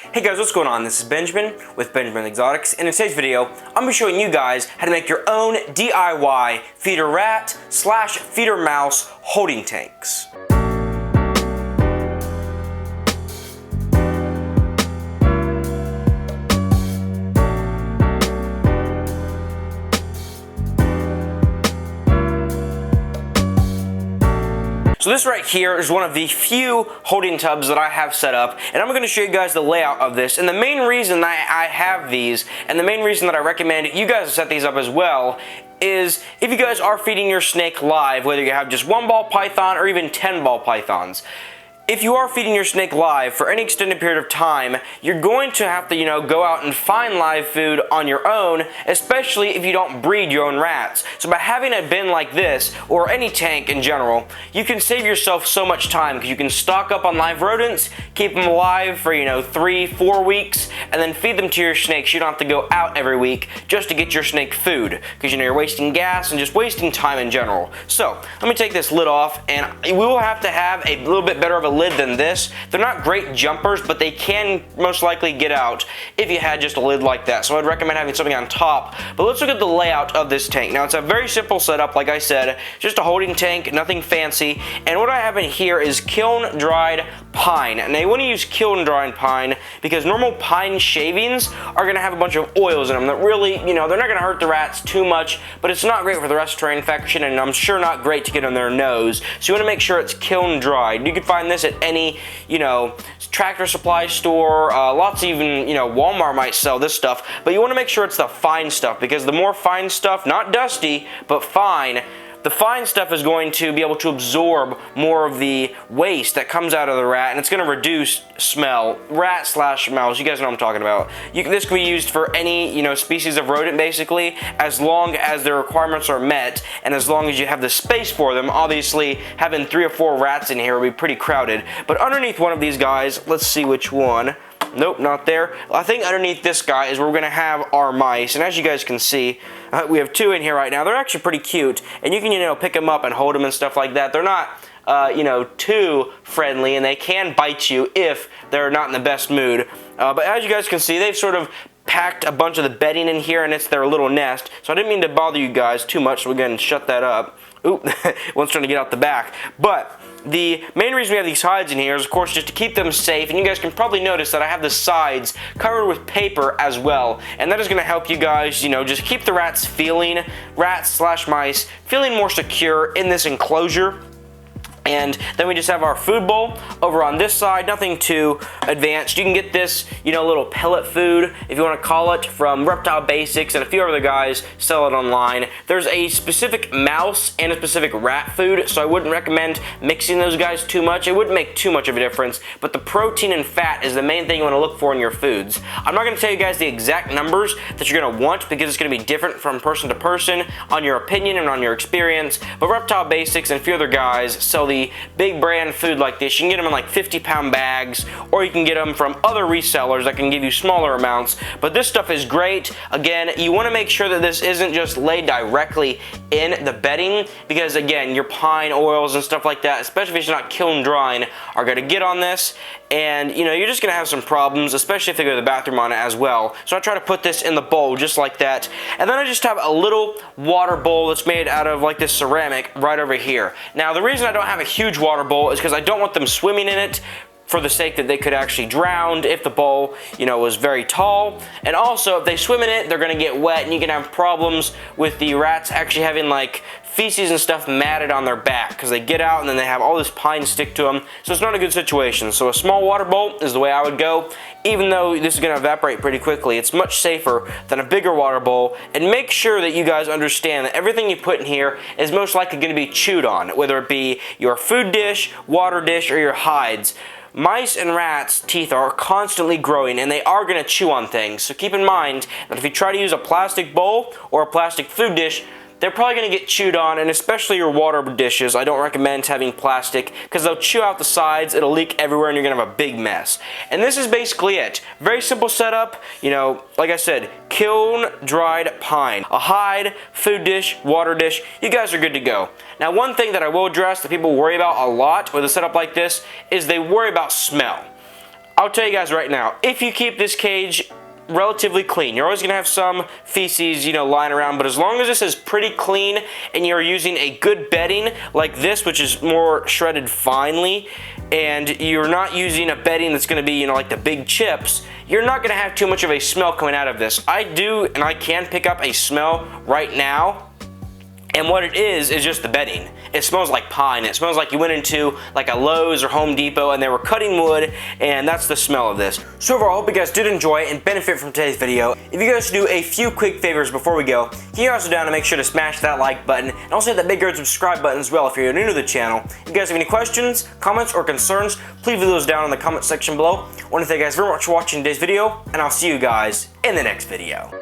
Hey guys, what's going on? This is Benjamin with Benjamin Exotics, and in today's video, I'm going to be showing you guys how to make your own DIY feeder rat / feeder mouse holding tanks. So this right here is one of the few holding tubs that I have set up, and I'm going to show you guys the layout of this. And the main reason that I have these, and the main reason that I recommend you guys set these up as well, is if you guys are feeding your snake live, whether you have just one ball python or even 10 ball pythons. If you are feeding your snake live for any extended period of time, you're going to have to, go out and find live food on your own, especially if you don't breed your own rats. So by having a bin like this, or any tank in general, you can save yourself so much time because you can stock up on live rodents, keep them alive for, 3-4 weeks, and then feed them to your snakes. You don't have to go out every week just to get your snake food because, you're wasting gas and just wasting time in general. So let me take this lid off, and we will have to have a little bit better of a lid than this. They're not great jumpers, but they can most likely get out if you had just a lid like that. So I'd recommend having something on top. But let's look at the layout of this tank. Now it's a very simple setup, like I said, just a holding tank, nothing fancy. And what I have in here is kiln dried pine. Now you want to use kiln dried pine because normal pine shavings are going to have a bunch of oils in them that really, they're not going to hurt the rats too much, but it's not great for the respiratory infection, and I'm sure not great to get on their nose. So you want to make sure it's kiln dried. You can find this at any, tractor supply store, lots of even, Walmart might sell this stuff, but you want to make sure it's the fine stuff, because the more fine stuff, not dusty, but fine, the fine stuff is going to be able to absorb more of the waste that comes out of the rat, and it's going to reduce smell. Rat / mouse, you guys know what I'm talking about. This can be used for any, species of rodent, basically, as long as their requirements are met, and as long as you have the space for them. Obviously, having 3 or 4 rats in here would be pretty crowded. But underneath one of these guys, let's see which one. Nope, not there. I think underneath this guy is where we're going to have our mice, and as you guys can see, we have 2 in here right now. They're actually pretty cute, and you can, pick them up and hold them and stuff like that. They're not, too friendly, and they can bite you if they're not in the best mood. But as you guys can see, they've sort of packed a bunch of the bedding in here, and it's their little nest. So I didn't mean to bother you guys too much, so we're going to shut that up. Oop, one's trying to get out the back. But the main reason we have these sides in here is, of course, just to keep them safe. And you guys can probably notice that I have the sides covered with paper as well. And that is going to help you guys, just keep the rats / mice, feeling more secure in this enclosure. And then we just have our food bowl over on this side, nothing too advanced. You can get this, little pellet food, if you want to call it, from Reptile Basics, and a few other guys sell it online. There's a specific mouse and a specific rat food, so I wouldn't recommend mixing those guys too much. It wouldn't make too much of a difference, but the protein and fat is the main thing you want to look for in your foods. I'm not going to tell you guys the exact numbers that you're going to want because it's going to be different from person to person on your opinion and on your experience, but Reptile Basics and a few other guys sell the big brand food like this. You can get them in like 50-pound bags, or you can get them from other resellers that can give you smaller amounts. But this stuff is great. Again, you want to make sure that this isn't just laid directly in the bedding, because again, your pine oils and stuff like that, especially if it's not kiln drying, are going to get on this, and you're just going to have some problems, especially if they go to the bathroom on it as well. So I try to put this in the bowl just like that, and then I just have a little water bowl that's made out of like this ceramic right over here. Now the reason I don't have a huge water bowl is because I don't want them swimming in it, for the sake that they could actually drown if the bowl, was very tall. And also, if they swim in it, they're going to get wet, and you can have problems with the rats actually having like feces and stuff matted on their back, because they get out and then they have all this pine stick to them. So it's not a good situation. So a small water bowl is the way I would go. Even though this is going to evaporate pretty quickly, it's much safer than a bigger water bowl. And make sure that you guys understand that everything you put in here is most likely going to be chewed on, whether it be your food dish, water dish, or your hides. Mice and rats' teeth are constantly growing, and they are going to chew on things. So keep in mind that if you try to use a plastic bowl or a plastic food dish, they're probably going to get chewed on, and especially your water dishes, I don't recommend having plastic because they'll chew out the sides, it'll leak everywhere, and you're going to have a big mess. And this is basically it. Very simple setup, you know, like I said, kiln dried pine, a hide, food dish, water dish, you guys are good to go. Now one thing that I will address that people worry about a lot with a setup like this is they worry about smell. I'll tell you guys right now, if you keep this cage relatively clean, you're always going to have some feces, you know, lying around, but as long as this is pretty clean and you're using a good bedding like this, which is more shredded finely, and you're not using a bedding that's going to be, you know, like the big chips, you're not going to have too much of a smell coming out of this. I do, and I can pick up a smell right now. And what it is just the bedding. It smells like pine. It smells like you went into like a Lowe's or Home Depot and they were cutting wood, and that's the smell of this. So overall, I hope you guys did enjoy and benefit from today's video. If you guys do a few quick favors before we go, can you also down to make sure to smash that like button and also hit that big red subscribe button as well if you're new to the channel. If you guys have any questions, comments, or concerns, please leave those down in the comment section below. I want to thank you guys very much for watching today's video, and I'll see you guys in the next video.